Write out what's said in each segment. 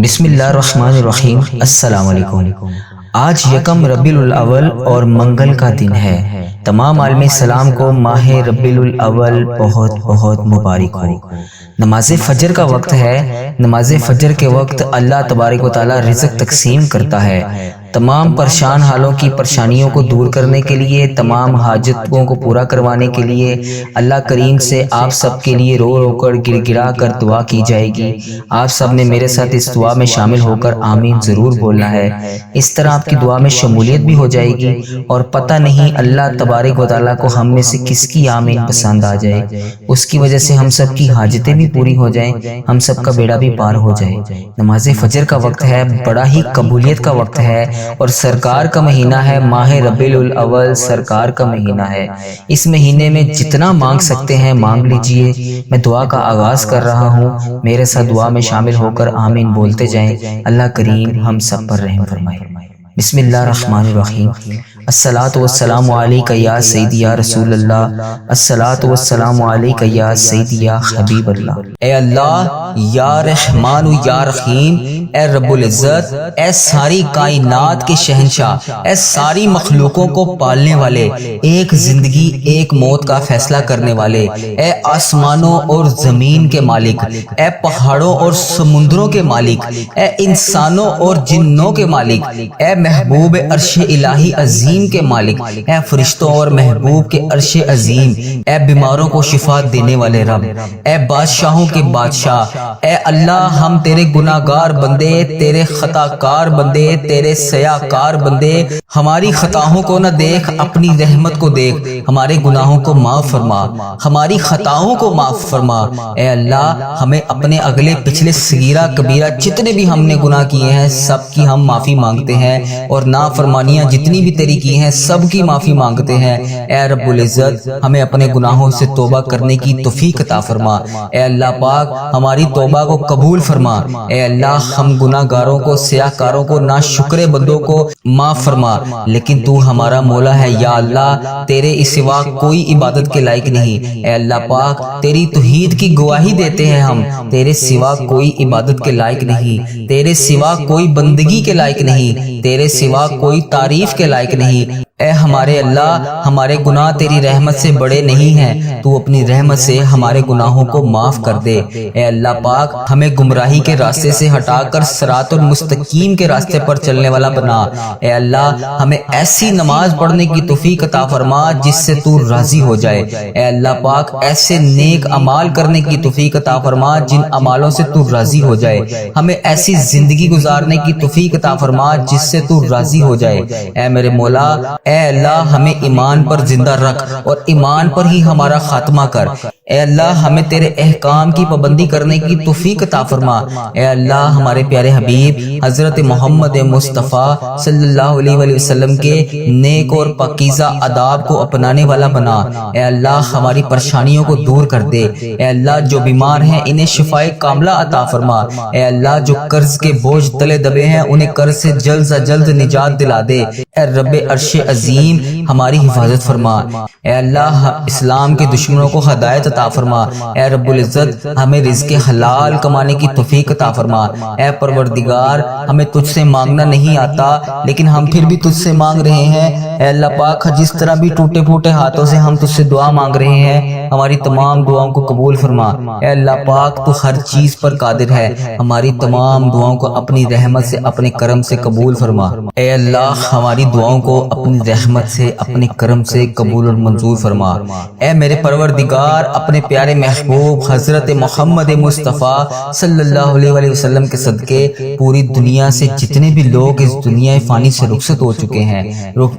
بسم اللہ الرحمن الرحیم۔ السلام علیکم۔ آج یکم ربیع الاول اور منگل کا دن ہے۔ تمام عالم اسلام کو ماہ ربیع الاول بہت بہت مبارک ہو۔ نماز فجر کا وقت ہے۔ نماز فجر کے وقت اللہ تبارک و تعالی رزق تقسیم کرتا ہے۔ تمام پریشان حالوں کی پریشانیوں کو دور کرنے کے لیے، تمام حاجتوں کو پورا کروانے کے لیے اللہ کریم سے آپ سب کے لیے رو رو کر گر گرا کر دعا کی جائے گی۔ آپ سب نے میرے ساتھ اس دعا میں شامل ہو کر آمین ضرور بولنا ہے۔ اس طرح آپ کی دعا میں شمولیت بھی ہو جائے گی، اور پتہ نہیں اللہ تبارک و تعالیٰ کو ہم میں سے کس کی آمین پسند آ جائے، اس کی وجہ سے ہم سب کی حاجتیں بھی پوری ہو جائیں، ہم سب کا بیڑا بھی پار ہو جائے۔ نماز فجر کا وقت ہے، بڑا ہی قبولیت کا وقت ہے، اور سرکار کا مہینہ ہے۔ ماہ ربیع الاول سرکار کا مہینہ ہے۔ اس مہینے میں جتنا مانگ سکتے ہیں مانگ لیجئے۔ میں دعا کا آغاز کر رہا ہوں، میرے ساتھ دعا میں شامل ہو کر آمین بولتے جائیں۔ اللہ کریم ہم سب پر رحم فرمائے۔ بسم اللہ الرحمن الرحیم۔ الصلاۃ والسلام علیک یا سیدی یا رسول اللہ، الصلاۃ والسلام علیک یا سیدی یا حبیب اللہ۔ اے اللہ، یا رحمان یا رحیم، اے رب العزت، اے ساری کائنات کے شہنشاہ، اے ساری مخلوقوں کو پالنے والے، ایک زندگی ایک موت کا فیصلہ کرنے والے، اے آسمانوں اور زمین کے مالک، اے پہاڑوں اور سمندروں کے مالک، اے انسانوں اور جنوں کے مالک، اے محبوب عرش الہی عظیم کے مالک، اے فرشتوں اور محبوب کے عرش عظیم، اے بیماروں کو شفا دینے والے رب، اے بادشاہوں کے بادشاہ، اے اللہ، ہم تیرے گناہ گار بندے، تیرے خطا کار بندے، تیرے سیاہ کار بندے، ہماری خطاؤں کو نہ دیکھ، اپنی رحمت کو دیکھ، ہمارے گناہوں کو معاف فرما، ہماری خطاؤں کو معاف فرما۔ اے اللہ، ہمیں اپنے اگلے پچھلے صغیرہ کبیرہ جتنے بھی ہم نے گناہ کیے ہیں سب کی ہم معافی مانگتے ہیں، اور نافرمانیاں جتنی بھی تیری کی ہیں سب کی معافی مانگتے ہیں۔ اے رب العزت، ہمیں اپنے گناہوں سے توبہ کرنے کی توفیق عطا فرما۔ اے اللہ پاک، ہماری توبہ کو قبول فرما۔ اے اللہ، ہم گناہ گاروں کو، سیاہ کاروں کو، ناشکرے بندوں کو معاف فرما، لیکن تو ہمارا مولا ہے۔ یا اللہ، تیرے سوا کوئی عبادت کے لائق نہیں۔ اے اللہ پاک، تیری توحید کی گواہی دیتے ہیں ہم، تیرے سوا کوئی عبادت کے لائق نہیں، تیرے سوا کوئی بندگی کے لائق نہیں، تیرے سوا کوئی تعریف کے لائق نہیں۔ اے ہمارے اللہ، ہمارے گناہ تیری رحمت سے بڑے نہیں ہیں، تو اپنی رحمت سے ہمارے گناہوں کو معاف کر دے۔ اے اللہ پاک، ہمیں گمراہی کے راستے سے ہٹا کر صراط المستقیم کے راستے پر چلنے والا بنا۔ اے اللہ، ہمیں ایسی نماز پڑھنے کی توفیق عطا فرما جس سے تو راضی ہو جائے۔ اے اللہ پاک، ایسے نیک اعمال کرنے کی توفیق عطا فرما جن اعمالوں سے تو راضی ہو جائے۔ ہمیں ایسی زندگی گزارنے کی توفیق عطا فرما جس سے تو راضی ہو جائے۔ اے میرے مولا، اے اللہ، ہمیں ایمان پر زندہ رکھ اور ایمان پر ہی ہمارا خاتمہ کر۔ اے اللہ، ہمیں تیرے احکام کی پابندی کرنے کی توفیق عطا فرما۔ اے اللہ، ہمارے پیارے حبیب حضرت محمد مصطفیٰ صلی اللہ علیہ وآلہ وسلم کے نیک اور پاکیزہ آداب کو اپنانے والا بنا۔ اے اللہ، ہماری پریشانیوں کو دور کر دے۔ اے اللہ، جو بیمار ہیں انہیں شفائے کاملہ عطا فرما۔ اے اللہ، جو قرض کے بوجھ تلے دبے ہیں انہیں قرض سے جلد سے جلد نجات دلا دے۔ اے رب عرش عظیم، ہماری حفاظت فرما۔ اے اللہ، اسلام کے دشمنوں کو ہدایت عطا فرما۔ اے رب العزت، ہمیں رزق حلال کمانے کی توفیق عطا فرما۔ اے پروردگار، ہمیں تجھ سے مانگنا نہیں آتا لیکن ہم پھر بھی تجھ سے مانگ رہے ہیں۔ اے اللہ پاک، جس طرح بھی ٹوٹے پھوٹے ہاتھوں سے ہم تجھ سے دعا مانگ رہے ہیں، ہماری تمام دعاؤں کو قبول فرما۔ اے اللہ پاک، تو ہر چیز پر قادر ہے، ہماری تمام دعاؤں کو اپنی رحمت سے، اپنے کرم سے قبول فرما۔ اے اللہ، ہماری دعاؤں کو اپنی رحمت سے، اپنے کرم سے قبول اور منظور فرما۔ اے میرے پروردگار، اپنے پیارے محبوب حضرت محمد مصطفیٰ صلی اللہ علیہ وآلہ وسلم کے صدقے پوری دنیا سے جتنے بھی لوگ اس دنیا فانی سے رخصت ہو چکے ہیں،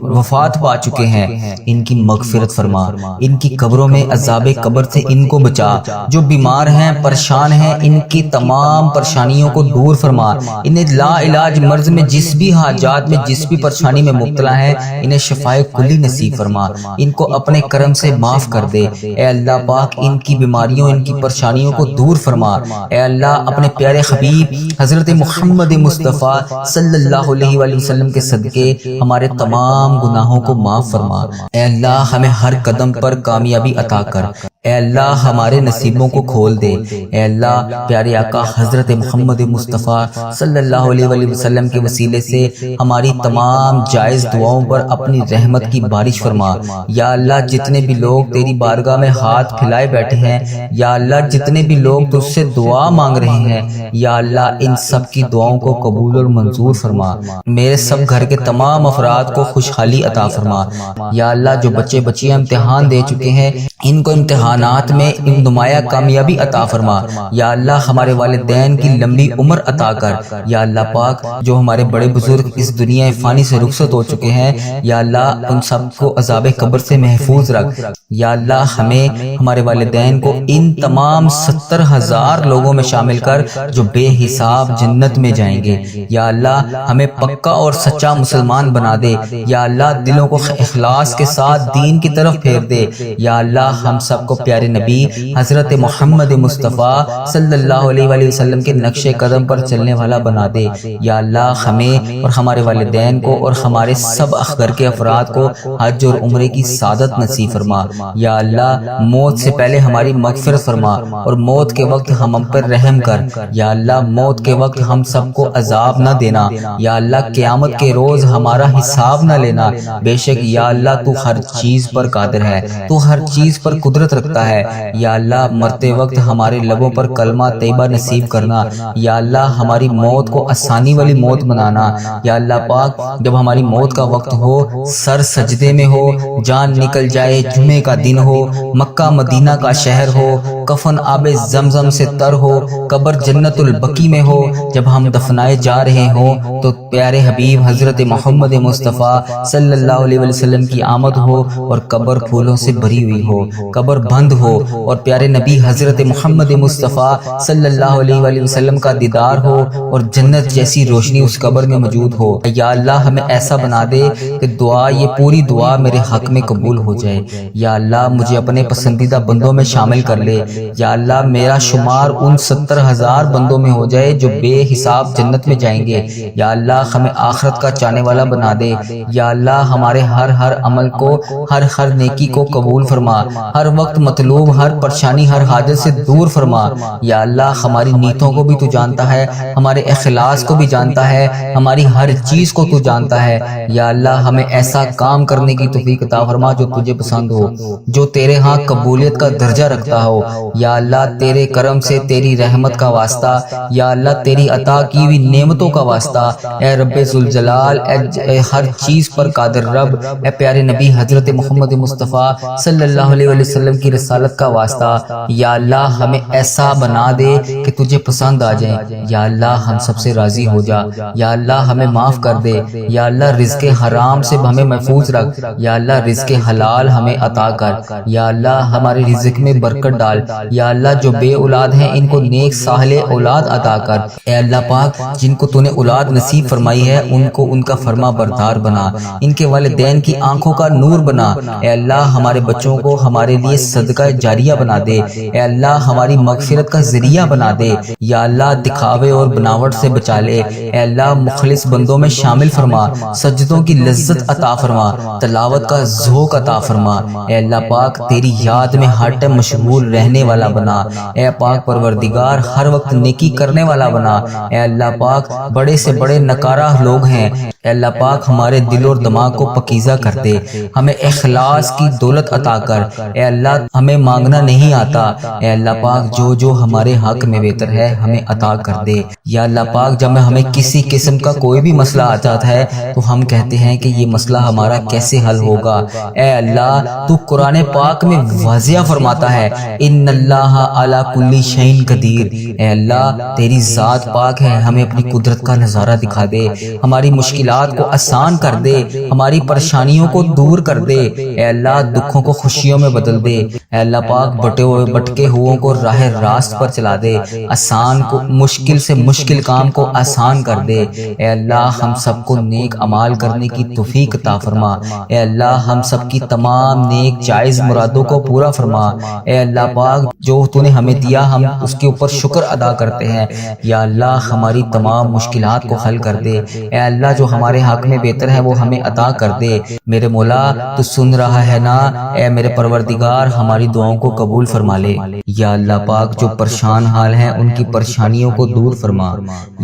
وفات پا چکے ہیں، ان کی مغفرت فرما، ان کی قبروں میں عذاب قبر سے ان کو بچا۔ جو بیمار ہیں، پریشان ہیں، ان کی تمام پریشانیوں کو دور فرما۔ انہیں لا علاج مرض میں جس بھی حاجات میں، جس بھی پریشانی میں مبتلا ہے، انہیں شفائے کلی نصیب فرما، ان کو اپنے کرم سے معاف کر دے۔ اے اللہ پاک، ان کی بیماریوں، ان کی پریشانیوں کو دور فرما۔ اے اللہ، اپنے پیارے حبیب حضرت محمد مصطفیٰ صلی اللہ علیہ وآلہ وسلم کے صدقے ہمارے تمام گناہوں کو معاف فرما۔ اے اللہ، ہمیں ہر قدم پر کامیابی عطا کر۔ اے اللہ ہمارے نصیبوں کو کھول دے۔ اے اللہ پیارے آقا حضرت محمد مصطفیٰ صلی اللہ علیہ وآلہ وسلم کے وسیلے سے ہماری تمام جائز دعاؤں پر اپنی رحمت کی بارش فرما۔ یا اللہ جتنے بھی لوگ تیری بارگاہ میں ہاتھ پھیلائے بیٹھے ہیں، یا اللہ جتنے بھی لوگ تجھ سے دعا مانگ رہے ہیں، یا اللہ ان سب کی دعاؤں کو قبول اور منظور فرما۔ میرے سب گھر کے تمام افراد کو خوشحالی عطا فرما۔ یا اللہ جو بچے بچیاں امتحان دے چکے ہیں، ان کو امتحانات میں نمایاں کامیابی عطا فرما۔ یا اللہ ہمارے والدین کی لمبی عمر عطا کر۔ یا اللہ پاک جو ہمارے بڑے بزرگ اس دنیا فانی سے رخصت ہو چکے ہیں، یا اللہ ان سب کو عذاب قبر سے محفوظ رکھ۔ یا اللہ ہمیں ہمارے والدین کو ان تمام 70,000 لوگوں میں شامل کر جو بے حساب جنت میں جائیں گے۔ یا اللہ ہمیں پکا اور سچا مسلمان بنا دے۔ یا اللہ دلوں کو اخلاص کے ساتھ دین کی طرف پھیر دے۔ یا اللہ ہم سب کو پیارے نبی حضرت محمد مصطفیٰ صلی اللہ علیہ وآلہ وسلم کے نقش قدم پر چلنے والا بنا دے۔ یا اللہ ہمیں اور ہمارے والدین کو اور ہمارے سب گھر کے افراد کو حج اور عمرے کی سعادت نصیب فرما۔ یا اللہ موت سے پہلے ہماری مغفرت فرما اور موت کے وقت ہم پر رحم کر۔ یا اللہ موت کے وقت ہم سب کو عذاب نہ دینا۔ یا اللہ قیامت کے روز ہمارا حساب نہ لینا۔ بے شک یا اللہ تو ہر چیز پر قادر ہے، تو ہر چیز پر قدرت رکھتا ہے۔ یا اللہ مرتے وقت ہمارے لبوں پر کلمہ طیبہ نصیب کرنا۔ یا اللہ ہماری موت کو آسانی والی موت بنانا۔ یا اللہ پاک جب ہماری موت کا وقت ہو، سر سجدے میں ہو، جان نکل جائے، جمعے کا دن ہو، مکہ مدینہ کا شہر ہو، کفن آب زمزم سے تر ہو، قبر جنت البقیع میں ہو، جب ہم دفنائے جا رہے ہوں تو پیارے حبیب حضرت محمد مصطفیٰ صلی اللہ علیہ وسلم کی آمد ہو اور قبر پھولوں سے بھری ہوئی ہو، قبر بند ہو اور پیارے نبی حضرت محمد مصطفیٰ صلی اللہ علیہ وآلہ وسلم کا دیدار ہو اور جنت جیسی روشنی اس قبر میں موجود ہو۔ یا اللہ ہمیں ایسا بنا دے کہ دعا یہ پوری دعا میرے حق میں قبول ہو جائے۔ یا اللہ مجھے اپنے پسندیدہ بندوں میں شامل کر لے۔ یا اللہ میرا شمار ان 70,000 بندوں میں ہو جائے جو بے حساب جنت میں جائیں گے۔ یا اللہ ہمیں آخرت کا چاہنے والا بنا دے۔ یا اللہ ہمارے ہر عمل کو، ہر نیکی کو قبول فرما، ہر وقت مطلوب، ہر پریشانی، ہر حاجت سے دور فرما۔ یا اللہ ہماری نیتوں کو بھی تو جانتا ہے، ہمارے اخلاص کو بھی جانتا ہے، ہماری ہر چیز کو تو جانتا ہے۔ یا اللہ ہمیں ایسا کام کرنے کی توفیق عطا فرما جو تجھے پسند ہو، جو تیرے ہاں قبولیت کا درجہ رکھتا ہو۔ یا اللہ تیرے کرم سے، تیری رحمت کا واسطہ، یا اللہ تیری عطا کی ہوئی نعمتوں کا واسطہ، اے رب ذوالجلال، اے ہر چیز پر قادر رب، اے پیارے نبی حضرت محمد مصطفیٰ صلی اللہ علیہ وسلم کی رسالت کا واسطہ، یا اللہ ہمیں ایسا بنا دے کہ تجھے پسند آ جائیں۔ یا اللہ ہم سب سے راضی ہو جا۔ یا اللہ ہمیں معاف کر دے۔ یا اللہ رزق حرام سے ہمیں محفوظ رکھ۔ یا اللہ رزق حلال ہمیں عطا کر۔ یا اللہ ہمارے رزق میں برکت ڈال۔ یا اللہ جو بے اولاد ہیں ان کو نیک صالح اولاد عطا کر۔ اے اللہ پاک جن کو تو نے اولاد نصیب فرمائی ہے ان کو ان کا فرما بردار بنا، ان کے والدین کی آنکھوں کا نور بنا۔ اے اللہ ہمارے بچوں کو ہمارے لیے صدقہ جاریہ بنا دے۔ اے اللہ ہماری مغفرت کا ذریعہ بنا دے۔ یا اللہ دکھاوے اور بناوٹ سے بچا لے۔ اے اللہ مخلص بندوں میں شامل فرما، سجدوں کی لذت عطا فرما، تلاوت کا ذوق عطا فرما۔ اے اللہ پاک تیری یاد میں ہر ٹائم مشغول رہنے والا بنا۔ اے پاک پروردگار ہر وقت نیکی کرنے والا بنا۔ اے اللہ پاک بڑے سے بڑے نکارہ لوگ ہیں، اے اللہ پاک ہمارے دل اور دماغ کو پکیزہ کر دے، ہمیں اخلاص کی دولت عطا کر۔ اے اللہ ہمیں مانگنا نہیں آتا، اے اللہ پاک جو ہمارے حق میں بہتر ہے ہمیں عطا کر دے۔ یا اللہ پاک جب ہمیں کسی قسم کا کوئی بھی مسئلہ آتا ہے تو ہم کہتے ہیں کہ یہ مسئلہ ہمارا کیسے حل ہوگا، اے اللہ تو قرآن پاک میں واضح فرماتا ہے ان اللہ علی کل شیء قدیر۔ اے اللہ تیری ذات پاک ہے، ہمیں اپنی قدرت کا نظارہ دکھا دے، ہماری مشکلات کو آسان کر دے، ہماری پریشانیوں کو دور کر دے۔ اے اللہ دکھوں کو خوشیوں میں بدل دے۔ اے اللہ پاک بٹکے ہوئوں کو راہ راست پر چلا دے، آسان کو مشکل سے مشکل کام کو آسان کر دے۔ اے اللہ ہم سب کو نیک اعمال کرنے کی توفیق عطا فرما۔ اے اللہ ہم سب کی تمام نیک جائز مرادوں کو پورا فرما۔ اے اللہ پاک جو تو نے ہمیں دیا ہم اس کے اوپر شکر ادا کرتے ہیں۔ یا اللہ ہماری تمام مشکلات کو حل کر دے۔ اے اللہ جو ہمارے حق میں بہتر ہے وہ ہمیں عطا کر دے۔ میرے مولا تو سن رہا ہے نا، اے میرے پروردگار ہمارے ہماری دعاؤں کو قبول فرما لے۔ یا اللہ پاک جو پریشان حال ہیں ان کی پریشانیوں کو دور فرما۔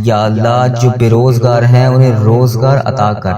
یا اللہ جو بے روزگار ہیں انہیں روزگار عطا کر۔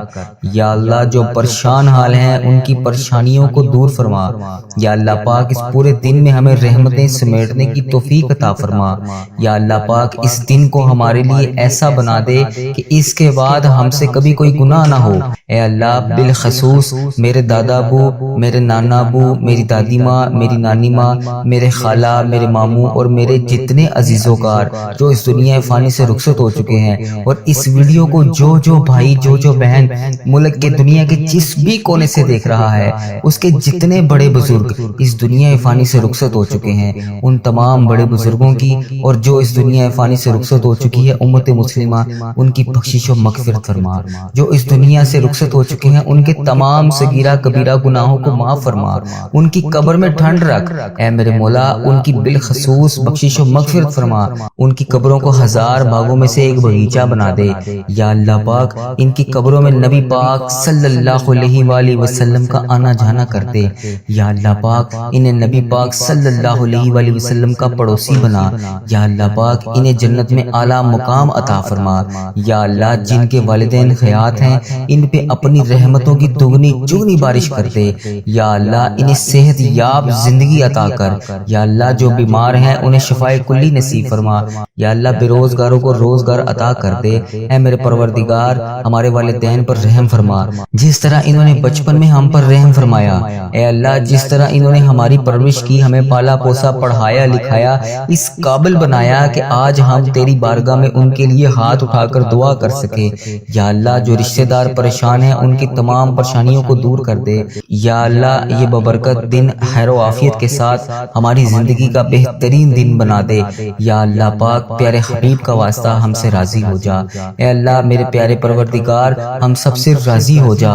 یا اللہ جو پریشان حال ہیں ان کی پریشانیوں کو دور فرما۔ یا اللہ پاک اس پورے دن میں ہمیں رحمتیں سمیٹنے کی توفیق عطا فرما۔ یا اللہ پاک اس دن کو ہمارے لیے ایسا بنا دے کہ اس کے بعد ہم سے کبھی کوئی گناہ نہ ہو۔ اے اللہ بالخصوص میرے دادا ابو، میرے نانا ابو، میری دادی ماں، میری نانی ماں، میرے خالہ، میرے ماموں اور میرے جتنے عزیز و کار جو اس دنیا فانی سے رخصت ہو چکے ہیں، اور اس ویڈیو کو جو بھائی جو بہن ملک کے دنیا کے جس بھی کونے سے دیکھ رہا ہے، اس کے جتنے بڑے بزرگ اس دنیا فانی سے رخصت ہو چکے ہیں، ان تمام بڑے بزرگوں کی اور جو اس دنیا فانی سے رخصت ہو چکی ہے امت مسلمہ، ان کی بخشش و مغفرت فرما۔ جو اس دنیا سے رخصت ہو چکے ہیں ان کے تمام صغیرہ کبیرہ گناہوں کو معاف فرما، ان کی قبر میں ٹھنڈ رکھ اے میرے مولا، ان کی بالخصوص بخشش و مغفرت فرما، ان کی قبروں کو 1000 باغوں میں سے ایک باغیچہ بنا دے۔ یا اللہ پاک ان کی قبروں میں نبی پاک صلی اللہ علیہ وآلہ وسلم کا آنا جانا کر دے۔ یا اللہ پاک انہیں نبی پاک صلی اللہ علیہ وآلہ وسلم کا پڑوسی بنا۔ یا اللہ پاک انہیں جنت میں اعلیٰ مقام عطا فرما۔ یا اللہ جن کے والدین حیات ہیں ان پہ اپنی رحمتوں کی دگنی چگنی بارش کر دے۔ یا اللہ انہیں صحت یاب زندگی عطا کر۔ یا اللہ جو بیمار ہیں انہیں شفائے کلی نصیب فرما۔ یا اللہ بے روزگاروں کو روزگار عطا کر دے۔ اے میرے پروردگار ہمارے والدین پر رحم فرما، جس طرح انہوں نے بچپن میں ہم پر رحم فرمایا۔ اے اللہ جس طرح انہوں نے ہماری پرورش کی، ہمیں پالا پوسا، پڑھایا لکھایا، اس قابل بنایا کہ آج ہم تیری بارگاہ میں ان کے لیے ہاتھ اٹھا کر دعا کر سکے۔ یا اللہ جو رشتہ دار پریشان ہیں ان کی تمام پریشانیوں کو دور کر دے۔ یا اللہ یہ ببرکت دن خیر و عافیت کے ساتھ ہماری زندگی کا بہترین دن بنا دے۔ یا اللہ پاک پیارے حبیب کا واسطہ ہم سے راضی ہو جا۔ اے اللہ میرے پیارے پروردگار ہم سب سے راضی ہو جا۔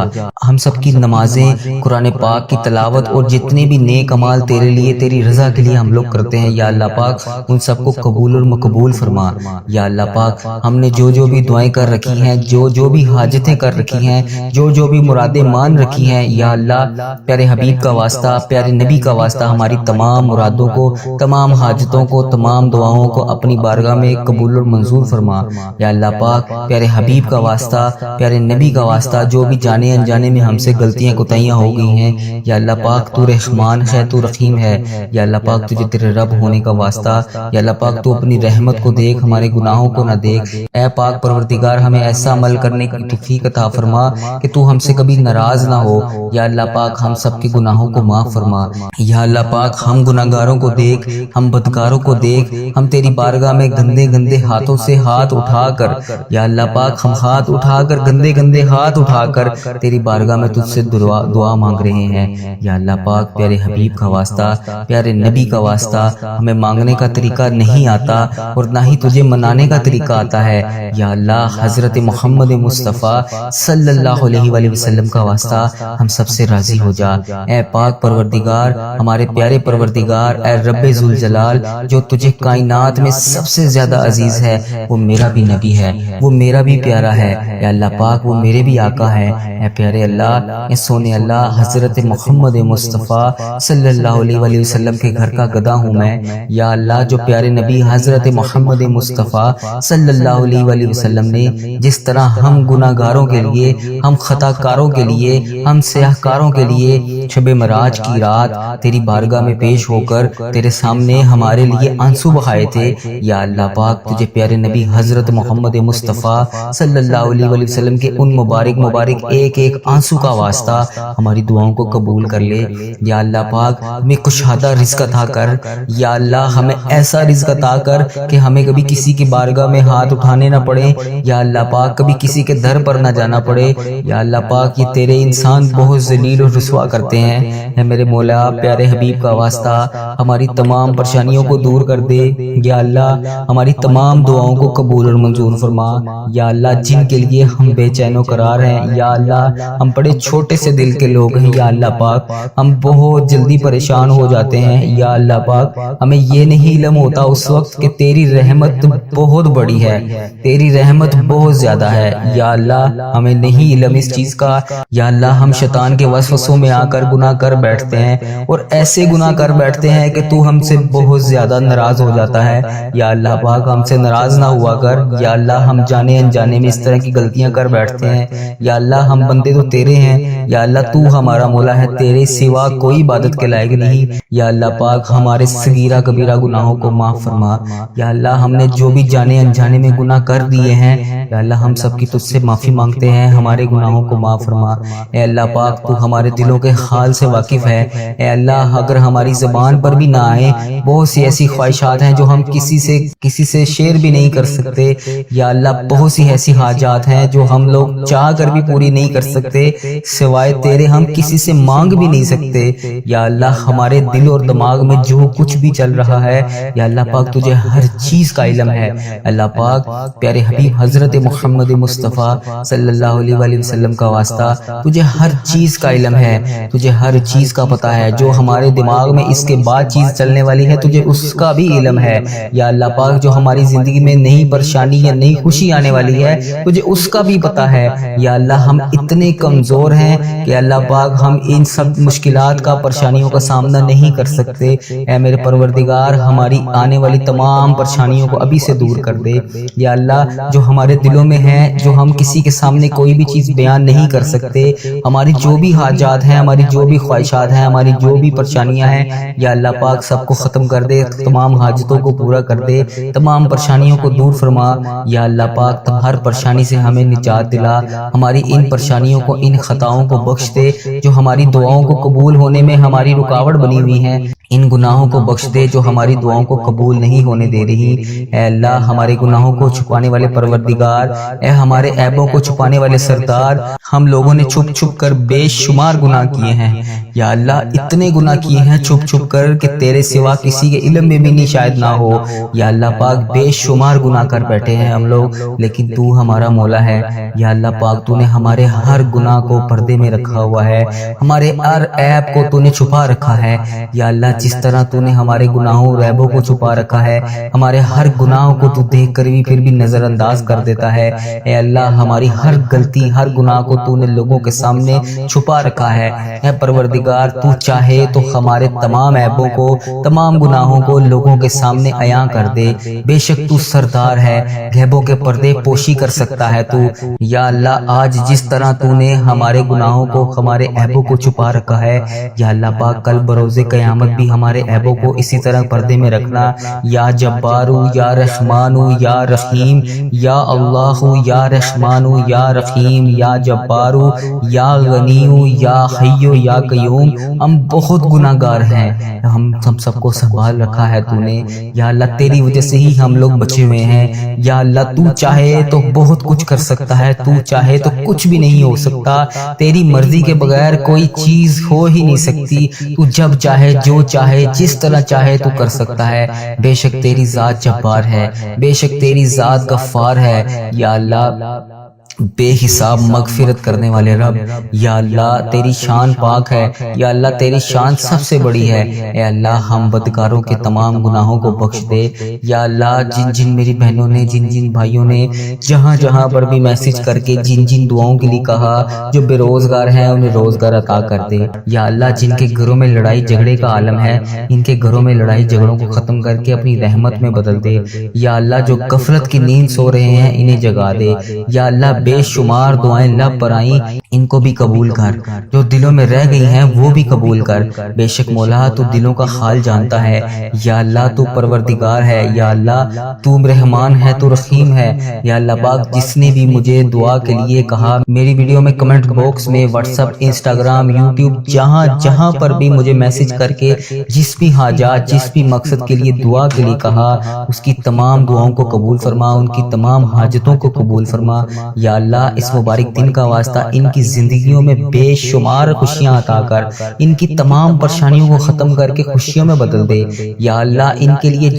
ہم سب کی نمازیں، قرآن پاک کی تلاوت اور جتنے بھی نیک اعمال تیرے لیے تیری رضا کے لیے ہم لوگ کرتے ہیں، یا اللہ پاک ان سب کو قبول اور مقبول فرما۔ یا اللہ پاک ہم نے جو بھی دعائیں کر رکھی ہیں، جو بھی حاجتیں کر رکھی ہیں، جو بھی مرادیں مان رکھی ہیں، یا اللہ پیارے حبیب کا واسطہ، پیارے نبی کا واسطہ ہماری تمام مرادوں کو، تمام حاجتوں کو، تمام دعاؤں کو اپنی بارگاہ میں قبول اور منظور فرما۔ یا اللہ پاک پیارے حبیب کا واسطہ، پیارے نبی کا واسطہ جو بھی جانے انجانے میں ہم سے غلطیاں کوتاہیاں ہو گئی ہیں، یا اللہ پاک تو رحمان ہے، تو رحیم ہے۔ یا اللہ پاک تجھے تیرے رب ہونے کا واسطہ، یا اللہ پاک تو اپنی رحمت کو دیکھ، ہمارے گناہوں کو نہ دیکھ۔ اے پاک پروردگار ہمیں ایسا عمل کرنے کی توفیق عطا فرما کہ تو ہم سے کبھی ناراض نہ ہو۔ یا اللہ پاک ہم سب کے گناہوں کو معاف فرما۔ یا اللہ پاک ہم گناہگاروں کو دیکھ، ہم بدکاروں کو دیکھ، ہم تیری بارگاہ میں گندے ہاتھوں سے ہاتھ اٹھا کر، یا اللہ پاک ہم ہاتھ اٹھا کر گندے ہاتھ اٹھا کر تیری بارگاہ میں تجھ سے دعا مانگ رہے ہیں۔ یا اللہ پاک پیارے حبیب کا واسطہ، پیارے نبی کا واسطہ ہمیں مانگنے کا طریقہ نہیں آتا اور نہ ہی تجھے منانے کا طریقہ آتا ہے۔ یا اللہ حضرت محمد مصطفیٰ صلی اللہ علیہ وآلہ وسلم کا واسطہ ہم سب سے راضی ہو جا۔ اے پاک پروردگار ہمارے پیارے پروردگار، اے رب ذوالجلال جو تجھے کائنات میں سب سے زیادہ عزیز ہے، وہ میرا بھی نبی ہے، وہ میرا بھی پیارا ہے۔ یا اللہ پاک وہ میرے بھی آقا ہے۔ اے پیارے اللہ، اے سونے اللہ، حضرت محمد مصطفیٰ صلی اللہ علیہ وآلہ وسلم کے گھر کا گدا ہوں میں۔ یا اللہ جو پیارے نبی حضرت محمد مصطفیٰ صلی اللہ علیہ وآلہ وسلم نے جس طرح ہم گناہگاروں کے لیے، ہم خطا کاروں کے لیے، ہم سیاہ کاروں کے لیے شب معراج کی رات تیری بارگاہ میں پیش ہو کر تیرے سامنے ہمارے لیے آنسو بہائے تھے، یا اللہ پاک تجھے پیارے نبی حضرت محمد مصطفیٰ صلی اللہ علیہ وآلہ وسلم کے ان مبارک ایک آنسو کا واسطہ ہماری دعاؤں کو قبول کر لے۔ یا اللہ پاک ہمیں کشادہ رزق عطا کر، یا اللہ ہمیں ایسا رزق عطا کر کہ ہمیں کبھی کسی کی بارگاہ میں ہاتھ اٹھانے نہ پڑے، یا اللہ پاک کبھی کسی کے در پر نہ جانا پڑے۔ یا اللہ پاک یہ تیرے انسان بہت ذلیل اور رسوا کرتے ہیں۔ اے میرے مولا پیارے حبیب کا واسطہ ہماری تمام پریشانیوں کو دور کر دے۔ یا اللہ ہماری تمام دعاؤں کو قبول اور منظور فرما۔ یا اللہ جن کے لیے ہم بے چین و قرار ہیں، یا اللہ ہم بڑے چھوٹے سے دل کے لوگ ہیں، یا اللہ پاک ہم بہت جلدی پریشان ہو جاتے ہیں۔ یا اللہ پاک ہمیں یہ نہیں علم ہوتا اس وقت کہ تیری رحمت بہت بڑی ہے، تیری رحمت بہت زیادہ ہے۔ یا اللہ ہمیں نہیں علم اس چیز کا۔ یا اللہ ہم شیطان کے وسوسوں میں آ کر گناہ کر بیٹھتے ہیں اور ایسے گناہ کر بیٹھتے ہیں کہ تو ہم سے بہت زیادہ ناراض ہو جاتا ہے۔ یا اللہ پاک ہم سے ناراض نہ ہوا کر۔ یا اللہ ہم جانے انجانے میں اس طرح کی غلطیاں کر بیٹھتے ہیں۔ یا اللہ ہم بندے تو تیرے ہیں، یا اللہ تو ہمارا مولا ہے، تیرے سوا کوئی عبادت کے لائق نہیں۔ یا اللہ پاک ہمارے صغیرہ کبیرہ گناہوں کو معاف فرما۔ یا اللہ ہم نے جو بھی جانے انجانے میں گناہ کر دیے ہیں، یا اللہ ہم سب کی تجھ سے معافی مانگتے ہیں، ہمارے گناہوں کو معاف فرما۔ اے اللہ پاک تو ہمارے دلوں کے حال سے واقف ہے۔ اے اللہ اگر ہماری زبان پر بھی نہ آئے، بہت سی ایسی خواہشات ہیں جو ہم کسی سے شیئر بھی نہیں کر سکتے۔ یا اللہ بہت سی ایسی حاجات ہیں جو ہم لوگ چاہ کر بھی پوری نہیں کر سکتے، سوائے تیرے ہم کسی سے مانگ بھی نہیں سکتے۔ یا اللہ ہمارے دل اور دماغ میں جو کچھ بھی چل رہا ہے، یا اللہ پاک تجھے ہر چیز کا علم ہے۔ اللہ پاک پیارے حبیب حضرت محمد مصطفیٰ صلی اللہ علیہ وآلہ وسلم کا واسطہ، تجھے ہر چیز کا علم ہے، تجھے ہر چیز کا پتہ ہے۔ جو ہمارے دماغ میں اس کے بعد چیز چلنے والی ہے، تجھے اس کا بھی علم ہے۔ یا اللہ پاک جو ہماری زندگی میں نئی پریشانی یا نئی خوشی آنے والی ہے، تجھے اس کا بھی پتہ ہے۔ یا اللہ ہم اتنے کمزور ہیں کہ اللہ پاک ہم ان سب مشکلات کا، پریشانیوں کا سامنا نہیں کر سکتے۔ اے میرے پروردگار ہماری آنے والی تمام پریشانیوں کو ابھی سے دور کر دے۔ یا اللہ جو ہمارے دلوں میں ہے، جو ہم کسی کے سامنے کوئی بھی چیز بیان نہیں کر سکتے، ہماری جو بھی حاجات ہیں، ہماری جو بھی خواہشات ہیں، ہماری جو بھی پریشانیاں ہیں، یا اللہ پاک سب کو ختم کر دے، تمام حاجتوں کو پورا کر دے، تمام پریشانیوں کو دور فرما۔ یا اللہ پاک ہر پریشانی سے ہمیں نجات دلا، ہماری ان پریشانیوں کو، ان خطاؤں کو بخش دے جو ہماری دعاؤں کو قبول ہونے میں ہماری رکاوٹ بنی ہوئی ہیں، ان گناہوں کو بخش دے جو ہماری دعاؤں کو قبول نہیں ہونے دے رہی۔ اے اللہ ہمارے گناہوں کو چھپانے والے پروردگار، اے ہمارے عیبوں کو چھپانے والے سردار، ہم لوگوں نے چھپ چھپ کر بے شمار گناہ کیے ہیں۔ یا اللہ اتنے گناہ کیے ہیں چھپ چھپ کر کہ تیرے سوا کسی کے علم میں بھی نہیں شاید نہ ہو۔ یا اللہ پاک بے شمار گناہ کر بیٹھے ہیں ہم لوگ، لیکن تو ہمارا مولا ہے۔ یا اللہ پاک تو نے ہمارے ہر گناہ کو پردے میں رکھا ہوا ہے، ہمارے ہر عیب کو تو نے چھپا رکھا ہے۔ یا اللہ جس طرح تو نے ہمارے گناہوں اور عیبوں کو چھپا رکھا ہے، ہمارے ہر گناہوں کو تو دیکھ کر بھی پھر بھی نظر انداز کر دیتا ہے۔ اے اللہ ہماری ہر غلطی، ہر گناہ کو تو نے لوگوں کے سامنے چھپا رکھا ہے۔ اے پروردگار تو چاہے تو ہمارے تمام عیبوں کو، تمام گناہوں کو لوگوں کے سامنے عیاں کر دے۔ بے شک تو سردار ہے، غیبوں کے پردے پوشی کر سکتا ہے تو۔ یا اللہ آج جس طرح تو نے ہمارے گناہوں کو، ہمارے عیبوں کو چھپا رکھا ہے، یا اللہ پاک کل بروز قیامت بھی ہمارے عیبوں کو اسی طرح پردے میں رکھنا۔ یا جبارو یا رحمانو یا رحیم، یا اللہ یا رحمانو یا رحیم، یا جبارو یا غنیو یا حیو یا قیوم۔ ہم بہت گناہ گار ہیں، ہم سب کو سنبھال رکھا ہے تو نے۔ یا اللہ تیری وجہ سے ہی ہم لوگ بچے ہوئے ہیں۔ یا اللہ تو چاہے تو بہت کچھ کر سکتا ہے، تو چاہے تو کچھ بھی نہیں ہو سکتا، تیری مرضی کے بغیر کوئی چیز ہو ہی نہیں سکتی۔ تو جب چاہے، جو چاہے، جس طرح چاہے تو کر سکتا ہے۔ بے شک تیری ذات جبار ہے، بے شک تیری ذات غفار ہے۔ یا اللہ بے حساب مغفرت کرنے والے رب، یا اللہ تیری شان پاک ہے، یا اللہ تیری شان سب سے بڑی ہے۔ اے اللہ ہم بدکاروں کے تمام گناہوں کو بخش دے۔ یا اللہ جن جن میری بہنوں نے، جن جن بھائیوں نے جہاں جہاں پر بھی میسج کر کے جن جن دعاؤں کے لیے کہا، جو بے روزگار ہیں انہیں روزگار عطا کر دے۔ یا اللہ جن کے گھروں میں لڑائی جھگڑے کا عالم ہے، ان کے گھروں میں لڑائی جھگڑوں کو ختم کر کے اپنی رحمت میں بدل دے۔ یا اللہ جو غفلت کی نیند سو رہے ہیں انہیں جگا دے۔ یا اللہ بے شمار دعائیں لب پر آئیں، ان کو بھی قبول کر، جو دلوں میں رہ گئی ہیں وہ بھی قبول کر۔ بے شک مولا تو دلوں کا حال جانتا ہے۔ یا اللہ تو پروردگار ہے، یا اللہ تو رحمان ہے، تو رحیم ہے۔ یا اللہ پاک جس نے بھی مجھے دعا کے لیے کہا، میری ویڈیو میں کمنٹ باکس میں، واٹس ایپ، انسٹاگرام، یوٹیوب، جہاں جہاں پر بھی مجھے میسج کر کے جس بھی حاجات، جس بھی مقصد کے لیے دعا کے لیے کہا، اس کی تمام دعاؤں کو قبول فرما، ان کی تمام حاجتوں کو قبول فرما۔ یا اللہ اس مبارک دن کا واسطہ ان کی زندگیوں میں بے شمار خوشیاں عطا کر، ان کی تمام پریشانیوں کو ختم کر کے خوشیوں میں بدل دے۔ یا اللہ ان کے لیے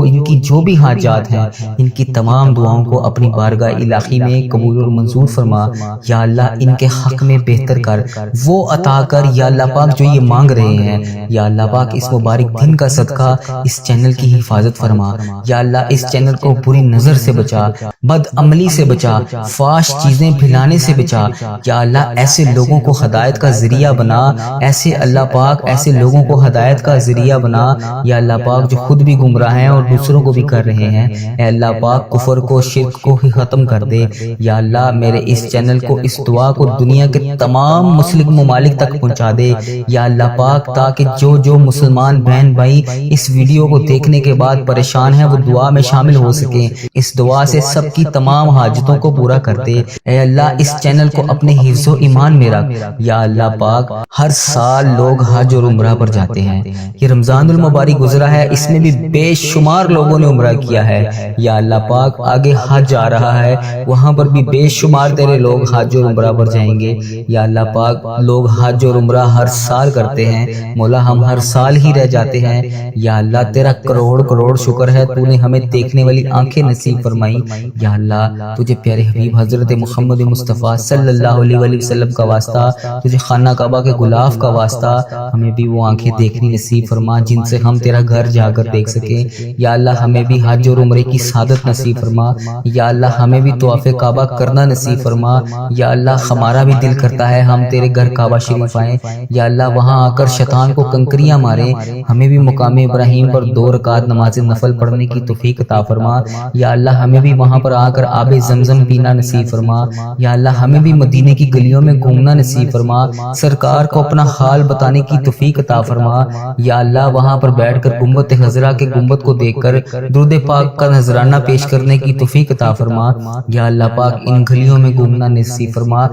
ان کی جو بھی حاجات ہیں، ان کی تمام دعاؤں کو اپنی بارگاہ الہی میں قبول اور منظور فرما۔ یا اللہ ان کے حق میں بہتر کر، وہ عطا کر یا اللہ پاک جو یہ مانگ رہے ہیں۔ یا اللہ پاک اس مبارک دن کا صدقہ اس چینل کی حفاظت فرما۔ یا اللہ اس چینل کو بری نظر سے بچا، بد عملی سے بچا، فحش فحش چیزیں پھیلانے سے بچا۔ یا اللہ ایسے لوگوں کو ہدایت کا ذریعہ بنا، ایسے اللہ پاک ایسے لوگوں کو ہدایت کا ذریعہ بنا یا اللہ پاک جو خود بھی گمراہ ہیں اور دوسروں کو بھی کر رہے ہیں۔ اے اللہ پاک کفر کو شرک کو ہی ختم کر دے۔ یا اللہ میرے اس چینل کو اس دعا کو دنیا کے تمام مسلم ممالک تک پہنچا دے یا اللہ پاک، تاکہ جو مسلمان بہن بھائی اس ویڈیو کو دیکھنے کے بعد پریشان ہیں وہ دعا میں شامل ہو سکیں۔ اس دعا سے سب کی تمام حاجتوں کو پورا کر دے۔ اے اللہ اس چینل کو اپنے حفظ و ایمان میں رکھ یا اللہ پاک۔ ہر سال لوگ حج اور عمرہ پر جاتے ہیں۔ یہ رمضان المبارک گزرا ہے، اس میں بھی بے شمار لوگوں نے عمرہ کیا ہے یا اللہ پاک۔ آگے حج آ رہا ہے، وہاں پر بھی بے شمار تیرے لوگ حج اور عمرہ پر جائیں گے یا اللہ پاک۔ لوگ حج اور عمرہ ہر سال کرتے ہیں مولا، ہم ہر سال ہی رہ جاتے ہیں یا اللہ۔ تیرا کروڑ کروڑ شکر ہے، تو نے ہمیں دیکھنے والی آنکھیں نصیب فرمائی یا اللہ۔ تجھے پیارے حبیب حضرت محمد مصطفیٰ صلی اللہ علیہ وآلہ وسلم کا واسطہ، تجھے خانہ کعبہ کے غلاف کا واسطہ، ہمیں بھی وہ آنکھیں دیکھنی نصیب فرما جن سے ہم تیرا گھر جا کر دیکھ سکیں یا اللہ۔ ہمیں بھی حج اور عمرے کی سعادت نصیب فرما یا اللہ۔ ہمیں بھی طواف کعبہ کرنا نصیب فرما یا اللہ۔ ہمارا بھی دل کرتا ہے ہم تیرے گھر کعبہ شریف آئیں یا اللہ، وہاں آ کر شیطان کو کنکریاں ماریں۔ ہمیں بھی مقام ابراہیم پر 2 رکعت نماز نفل پڑھنے کی توفیق عطا فرما یا اللہ۔ ہمیں بھی وہاں پر آ کر آب زمزم پینا نصیب فرما یا اللہ۔ ہمیں بھی مدینے کی گلیوں میں گھومنا نصیب فرما، سرکار کو اپنا حال بتانے کی توفیق عطا فرما یا اللہ۔ وہاں پر بیٹھ کر گنبد خضرا کے گنبد کو دیکھ کر درود پاک کا نذرانہ پیش کرنے کی توفیق عطا فرما یا اللہ پاک۔ ان گلیوں میں گھومنا نصیب فرما